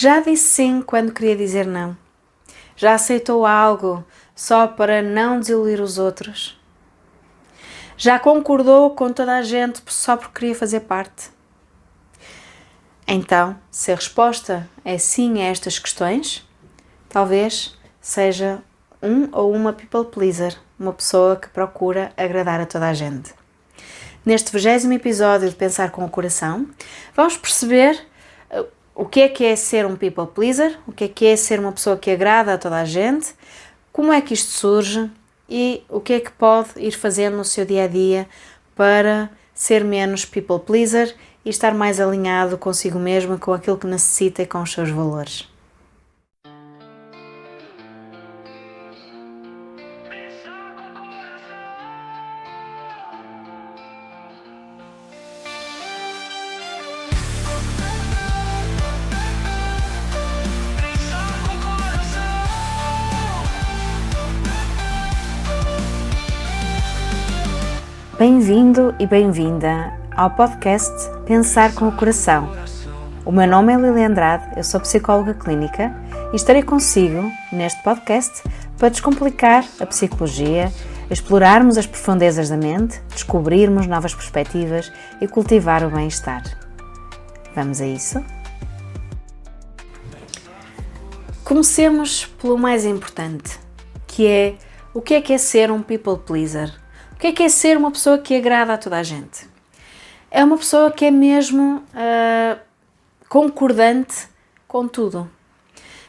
Já disse sim quando queria dizer não? Já aceitou algo só para não desiludir os outros? Já concordou com toda a gente só porque queria fazer parte? Então, se a resposta é sim a estas questões, talvez seja um ou uma people pleaser, uma pessoa que procura agradar a toda a gente. Neste 20º episódio de Pensar com o Coração, vamos perceber o que é ser um people pleaser, o que é ser uma pessoa que agrada a toda a gente, como é que isto surge e o que é que pode ir fazendo no seu dia-a-dia para ser menos people pleaser e estar mais alinhado consigo mesmo, com aquilo que necessita e com os seus valores. Bem-vindo e bem-vinda ao podcast Pensar com o Coração. O meu nome é Lili Andrade, eu sou psicóloga clínica e estarei consigo neste podcast para descomplicar a psicologia, explorarmos as profundezas da mente, descobrirmos novas perspectivas e cultivar o bem-estar. Vamos a isso? Comecemos pelo mais importante, que é o que é ser um people pleaser? O que é ser uma pessoa que agrada a toda a gente? É uma pessoa que é mesmo concordante com tudo,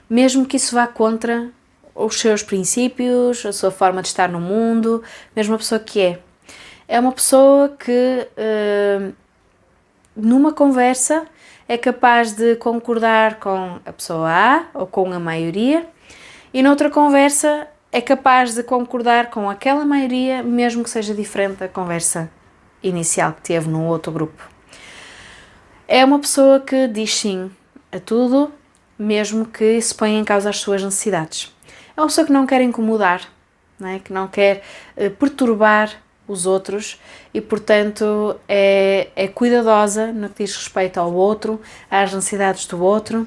mesmo que isso vá contra os seus princípios, a sua forma de estar no mundo, mesmo a pessoa que é uma pessoa que numa conversa é capaz de concordar com a pessoa A ou com a maioria e noutra conversa é capaz de concordar com aquela maioria, mesmo que seja diferente da conversa inicial que teve no outro grupo. É uma pessoa que diz sim a tudo, mesmo que se ponha em causa as suas necessidades. É uma pessoa que não quer incomodar, não é? Que não quer perturbar os outros e, portanto, é cuidadosa no que diz respeito ao outro, às necessidades do outro.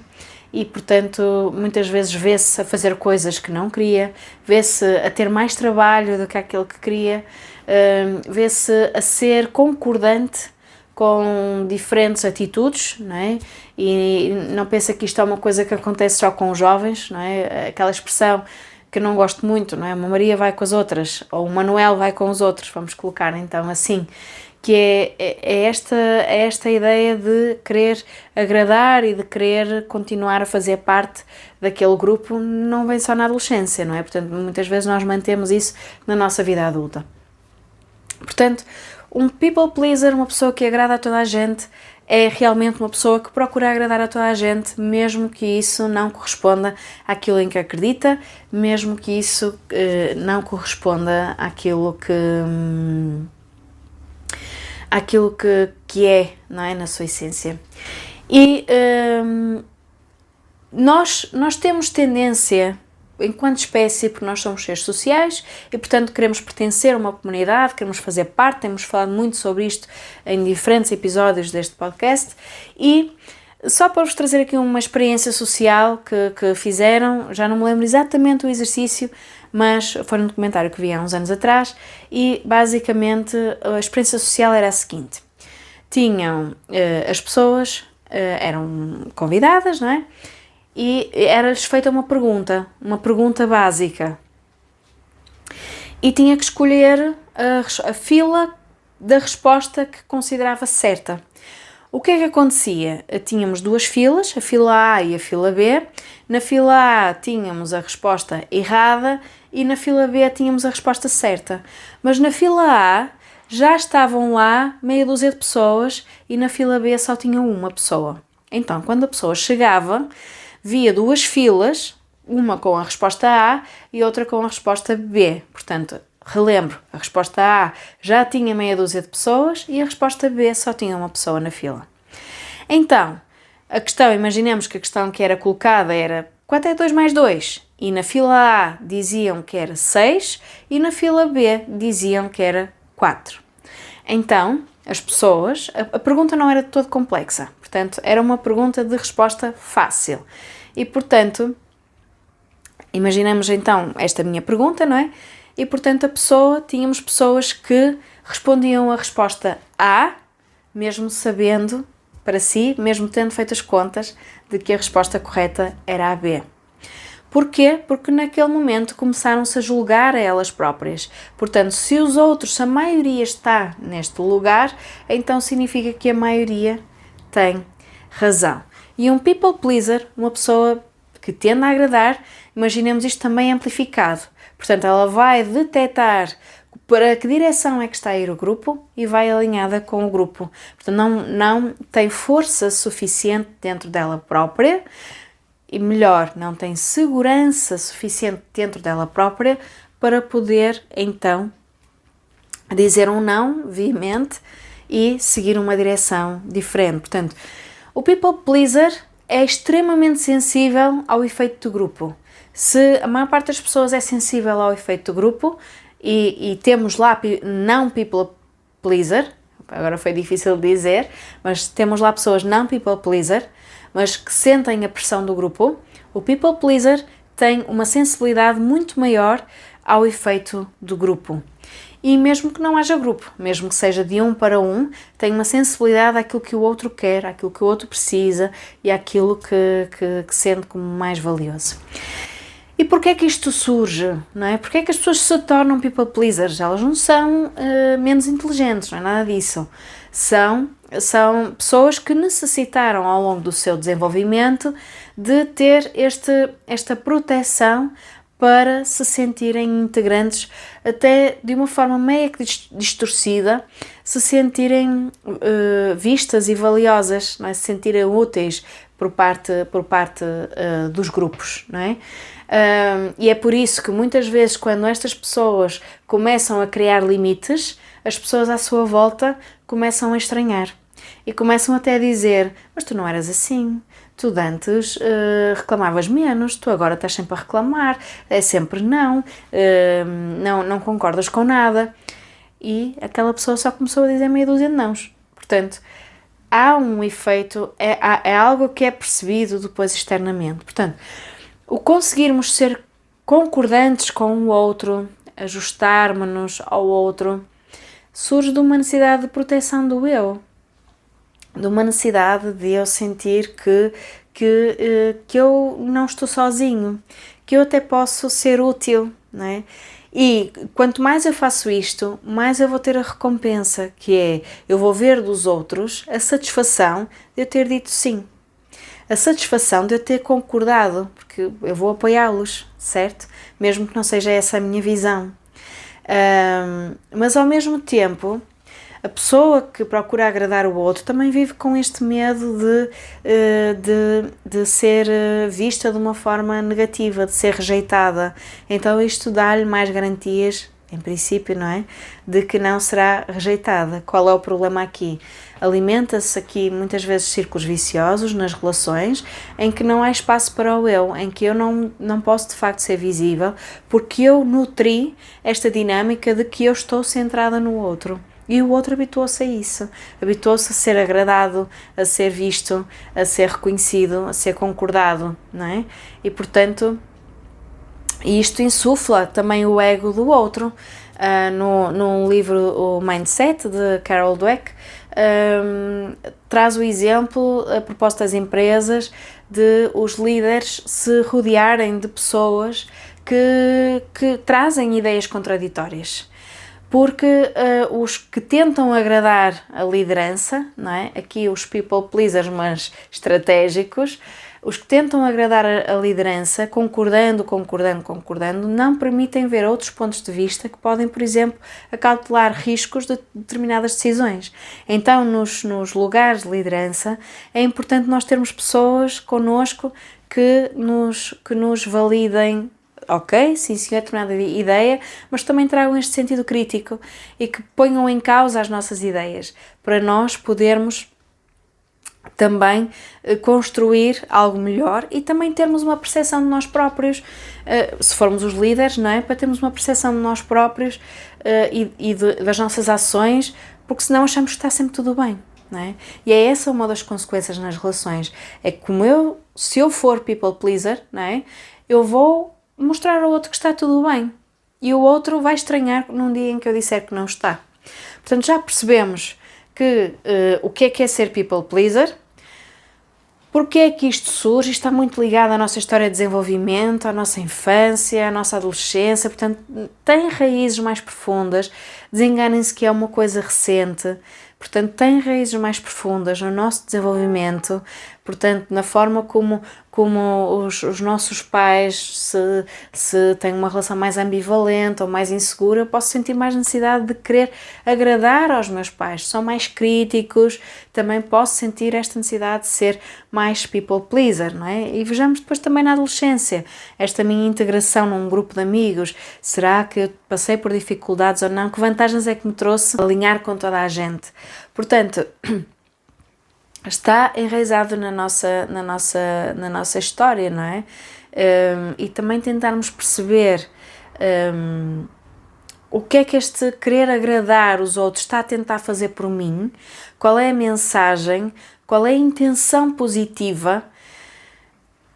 E, portanto, muitas vezes vê-se a fazer coisas que não queria, vê-se a ter mais trabalho do que aquele que queria, vê-se a ser concordante com diferentes atitudes, não é? E não pensa que isto é uma coisa que acontece só com os jovens, não é? Aquela expressão que eu não gosto muito, não é? Uma Maria vai com as outras, ou o Manuel vai com os outros, vamos colocar então assim, que é esta ideia de querer agradar e de querer continuar a fazer parte daquele grupo, não vem só na adolescência, não é? Portanto, muitas vezes nós mantemos isso na nossa vida adulta. Portanto, um people pleaser, uma pessoa que agrada a toda a gente, é realmente uma pessoa que procura agradar a toda a gente, mesmo que isso não corresponda àquilo em que acredita, mesmo que isso não corresponda àquilo que é, não é, na sua essência. E nós temos tendência, enquanto espécie, porque nós somos seres sociais e, portanto, queremos pertencer a uma comunidade, queremos fazer parte, temos falado muito sobre isto em diferentes episódios deste podcast e só para vos trazer aqui uma experiência social que fizeram, já não me lembro exatamente o exercício, mas foi um documentário que vi há uns anos atrás e basicamente a experiência social era a seguinte: tinham as pessoas, eram convidadas, não é? E era-lhes feita uma pergunta básica e tinha que escolher a fila da resposta que considerava certa. O que é que acontecia? Tínhamos duas filas, a fila A e a fila B. Na fila A tínhamos a resposta errada e na fila B tínhamos a resposta certa. Mas na fila A já estavam lá meia dúzia de pessoas e na fila B só tinha uma pessoa. Então, quando a pessoa chegava, via duas filas, uma com a resposta A e outra com a resposta B. Portanto, relembro, a resposta A já tinha meia dúzia de pessoas e a resposta B só tinha uma pessoa na fila. Então, a questão, imaginemos que a questão que era colocada era: quanto é 2 mais 2? E na fila A diziam que era 6 e na fila B diziam que era 4. Então, as pessoas, a pergunta não era de todo complexa, portanto, era uma pergunta de resposta fácil. E, portanto, imaginamos então esta minha pergunta, não é? E, portanto, tínhamos pessoas que respondiam a resposta A, mesmo sabendo para si, mesmo tendo feito as contas de que a resposta correta era a B. Porquê? Porque naquele momento começaram-se a julgar a elas próprias. Portanto, se os outros, se a maioria está neste lugar, então significa que a maioria tem razão. E um people pleaser, uma pessoa que tende a agradar, imaginemos isto também amplificado. Portanto, ela vai detectar para que direção é que está a ir o grupo e vai alinhada com o grupo. Portanto, não tem força suficiente dentro dela própria, e melhor, não tem segurança suficiente dentro dela própria para poder, então, dizer um não veemente e seguir uma direção diferente. Portanto, o people pleaser é extremamente sensível ao efeito do grupo. Se a maior parte das pessoas é sensível ao efeito do grupo e temos lá não people pleaser, agora foi difícil de dizer, mas temos lá pessoas não people pleaser, mas que sentem a pressão do grupo, o people pleaser tem uma sensibilidade muito maior ao efeito do grupo. E mesmo que não haja grupo, mesmo que seja de um para um, tem uma sensibilidade àquilo que o outro quer, àquilo que o outro precisa e àquilo que sente como mais valioso. E porquê é que isto surge? Não é? Porquê é que as pessoas se tornam people pleasers? Elas não são menos inteligentes, não é nada disso. São pessoas que necessitaram ao longo do seu desenvolvimento de ter esta proteção para se sentirem integrantes, até de uma forma meio que distorcida, se sentirem vistas e valiosas, não é? Se sentirem úteis por parte dos grupos, não é? E é por isso que muitas vezes quando estas pessoas começam a criar limites, as pessoas à sua volta começam a estranhar e começam até a dizer: mas tu não eras assim, tu antes reclamavas menos, tu agora estás sempre a reclamar, é sempre não concordas com nada. E aquela pessoa só começou a dizer meia dúzia de nãos. Portanto, há um efeito, é algo que é percebido depois externamente. Portanto, o conseguirmos ser concordantes com o outro, ajustarmos-nos ao outro, surge de uma necessidade de proteção do eu, de uma necessidade de eu sentir que eu não estou sozinho, que eu até posso ser útil, não é? E quanto mais eu faço isto, mais eu vou ter a recompensa, que é, eu vou ver dos outros a satisfação de eu ter dito sim. A satisfação de eu ter concordado, porque eu vou apoiá-los, certo? Mesmo que não seja essa a minha visão. Mas ao mesmo tempo, a pessoa que procura agradar o outro também vive com este medo de ser vista de uma forma negativa, de ser rejeitada. Então isto dá-lhe mais garantias, em princípio, não é? De que não será rejeitada. Qual é o problema aqui? Alimenta-se aqui muitas vezes círculos viciosos nas relações em que não há espaço para o eu, em que eu não posso de facto ser visível porque eu nutri esta dinâmica de que eu estou centrada no outro. E o outro habituou-se a isso, habituou-se a ser agradado, a ser visto, a ser reconhecido, a ser concordado, não é? E portanto, isto insufla também o ego do outro. No livro O Mindset, de Carol Dweck, traz o exemplo, a propósito das empresas, de os líderes se rodearem de pessoas que trazem ideias contraditórias. Porque os que tentam agradar a liderança, não é? Aqui os people pleasers, mas estratégicos, os que tentam agradar a liderança, concordando, não permitem ver outros pontos de vista que podem, por exemplo, acautelar riscos de determinadas decisões. Então, nos lugares de liderança, é importante nós termos pessoas connosco que nos validem. Ok, sim senhor, determinada ideia, mas também tragam este sentido crítico e que ponham em causa as nossas ideias, para nós podermos também construir algo melhor e também termos uma percepção de nós próprios, se formos os líderes, não é? Para termos uma percepção de nós próprios e das nossas ações porque senão achamos que está sempre tudo bem, não é? E é essa uma das consequências nas relações, é que se eu for people pleaser, não é? Eu vou mostrar ao outro que está tudo bem, e o outro vai estranhar num dia em que eu disser que não está. Portanto, já percebemos que o que é ser people pleaser. Porque é que isto surge? Isto está muito ligado à nossa história de desenvolvimento, à nossa infância, à nossa adolescência, portanto, tem raízes mais profundas. Desenganem-se que é uma coisa recente, portanto, tem raízes mais profundas no nosso desenvolvimento, portanto, na forma como os nossos pais, se têm uma relação mais ambivalente ou mais insegura, eu posso sentir mais necessidade de querer agradar aos meus pais, são mais críticos, também posso sentir esta necessidade de ser mais people pleaser, não é? E vejamos depois também na adolescência, esta minha integração num grupo de amigos, será que eu passei por dificuldades ou não? Que vantagens é que me trouxe alinhar com toda a gente? Portanto, está enraizado na nossa história, não é? E também tentarmos perceber o que é que este querer agradar os outros está a tentar fazer por mim, qual é a mensagem, qual é a intenção positiva,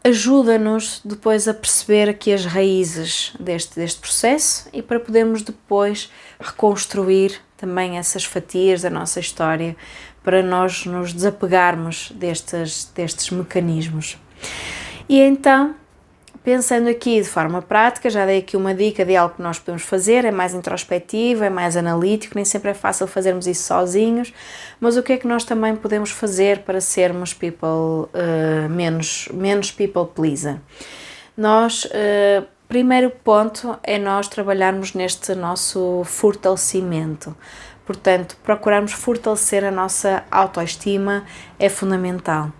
ajuda-nos depois a perceber aqui as raízes deste processo e para podermos depois reconstruir também essas fatias da nossa história para nós nos desapegarmos destes mecanismos. E então, pensando aqui de forma prática, já dei aqui uma dica de algo que nós podemos fazer, é mais introspectivo, é mais analítico, nem sempre é fácil fazermos isso sozinhos, mas o que é que nós também podemos fazer para sermos menos people pleaser? Nós, primeiro ponto é nós trabalharmos neste nosso fortalecimento. Portanto, procurarmos fortalecer a nossa autoestima é fundamental.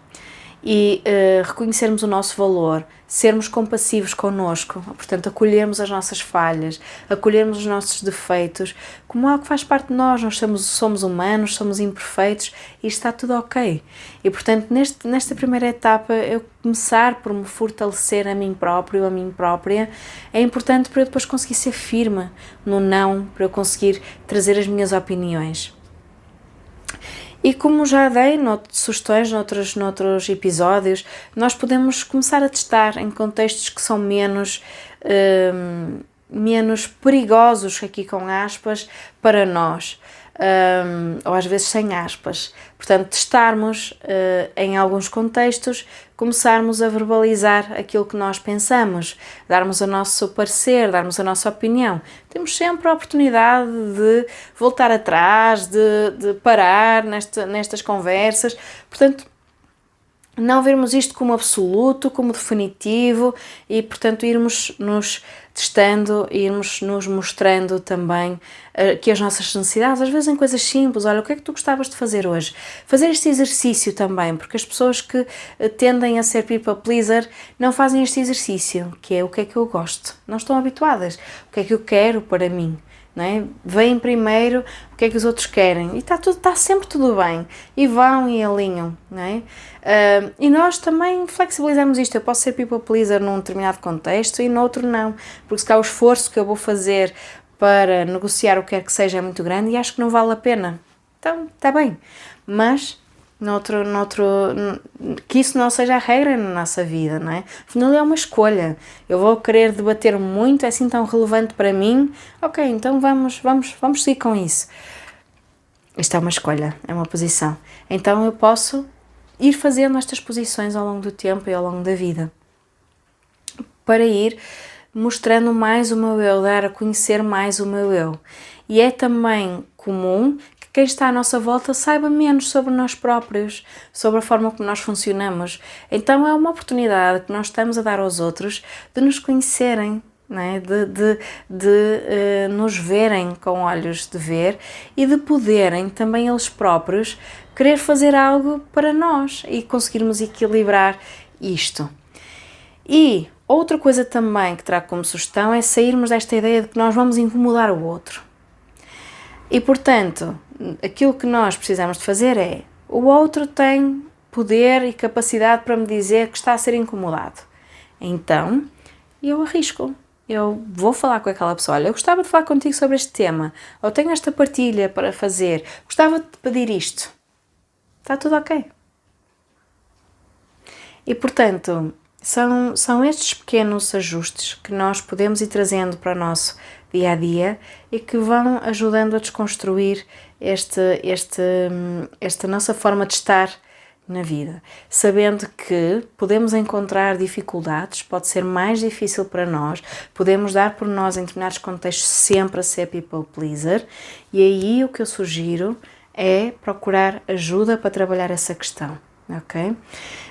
E reconhecermos o nosso valor, sermos compassivos connosco, portanto, acolhermos as nossas falhas, acolhermos os nossos defeitos, como algo que faz parte de nós somos humanos, somos imperfeitos e está tudo ok. E, portanto, nesta primeira etapa, eu começar por me fortalecer a mim próprio, a mim própria, é importante para eu depois conseguir ser firme no não, para eu conseguir trazer as minhas opiniões. E como já dei sugestões noutros episódios, nós podemos começar a testar em contextos que são menos perigosos, aqui com aspas, para nós, ou às vezes sem aspas. Portanto, testarmos em alguns contextos, começarmos a verbalizar aquilo que nós pensamos, darmos o nosso parecer, darmos a nossa opinião. Temos sempre a oportunidade de voltar atrás, de parar nestas conversas. Portanto, não vermos isto como absoluto, como definitivo e, portanto, irmos nos testando, irmos nos mostrando também que as nossas necessidades, às vezes em coisas simples, olha, o que é que tu gostavas de fazer hoje? Fazer este exercício também, porque as pessoas que tendem a ser people pleaser não fazem este exercício, que é o que é que eu gosto, não estão habituadas, o que é que eu quero para mim. Não é? Vêm primeiro o que é que os outros querem e está sempre tudo bem e vão e alinham, não é? E nós também flexibilizamos isto, eu posso ser people pleaser num determinado contexto e noutro não, porque se cá o esforço que eu vou fazer para negociar o que quer que seja é muito grande e acho que não vale a pena, então está bem, mas que isso não seja a regra na nossa vida, não é? Afinal é uma escolha, eu vou querer debater muito, é assim tão relevante para mim, ok, então vamos seguir com isso. Isto é uma escolha, é uma posição, então eu posso ir fazendo estas posições ao longo do tempo e ao longo da vida, para ir mostrando mais o meu eu, dar a conhecer mais o meu eu, e é também comum quem está à nossa volta saiba menos sobre nós próprios, sobre a forma como nós funcionamos. Então é uma oportunidade que nós estamos a dar aos outros de nos conhecerem, não é? de nos verem com olhos de ver e de poderem também eles próprios querer fazer algo para nós e conseguirmos equilibrar isto. E outra coisa também que trago como sugestão é sairmos desta ideia de que nós vamos incomodar o outro. E, portanto, aquilo que nós precisamos de fazer é, o outro tem poder e capacidade para me dizer que está a ser incomodado. Então, eu arrisco. eu vou falar com aquela pessoa, olha, eu gostava de falar contigo sobre este tema, ou tenho esta partilha para fazer, gostava de te pedir isto. Está tudo ok. E, portanto, são estes pequenos ajustes que nós podemos ir trazendo para o nosso dia-a-dia e que vão ajudando a desconstruir esta nossa forma de estar na vida, sabendo que podemos encontrar dificuldades, pode ser mais difícil para nós, podemos dar por nós em determinados contextos sempre a ser people pleaser, e aí o que eu sugiro é procurar ajuda para trabalhar essa questão, ok?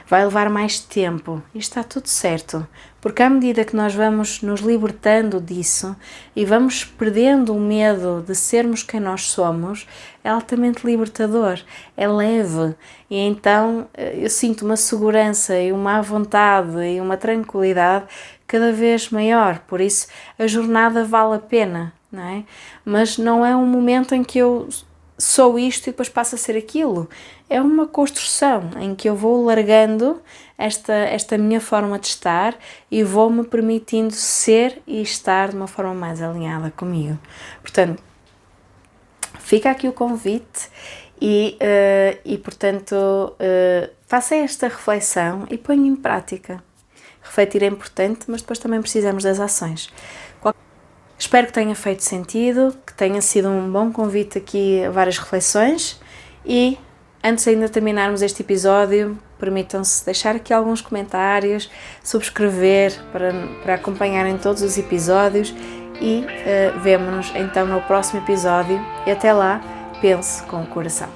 Vai levar mais tempo e está tudo certo, porque à medida que nós vamos nos libertando disso e vamos perdendo o medo de sermos quem nós somos, é altamente libertador, é leve, e então eu sinto uma segurança e uma vontade e uma tranquilidade cada vez maior, por isso a jornada vale a pena, não é? Mas não é um momento em que eu sou isto e depois passa a ser aquilo. É uma construção em que eu vou largando esta minha forma de estar e vou-me permitindo ser e estar de uma forma mais alinhada comigo. Portanto, fica aqui o convite e portanto, faça esta reflexão e ponha em prática. Refletir é importante, mas depois também precisamos das ações. Espero que tenha feito sentido, que tenha sido um bom convite aqui a várias reflexões e, antes ainda de terminarmos este episódio, permitam-se deixar aqui alguns comentários, subscrever para acompanharem todos os episódios e vemo-nos então no próximo episódio e até lá, pense com o coração.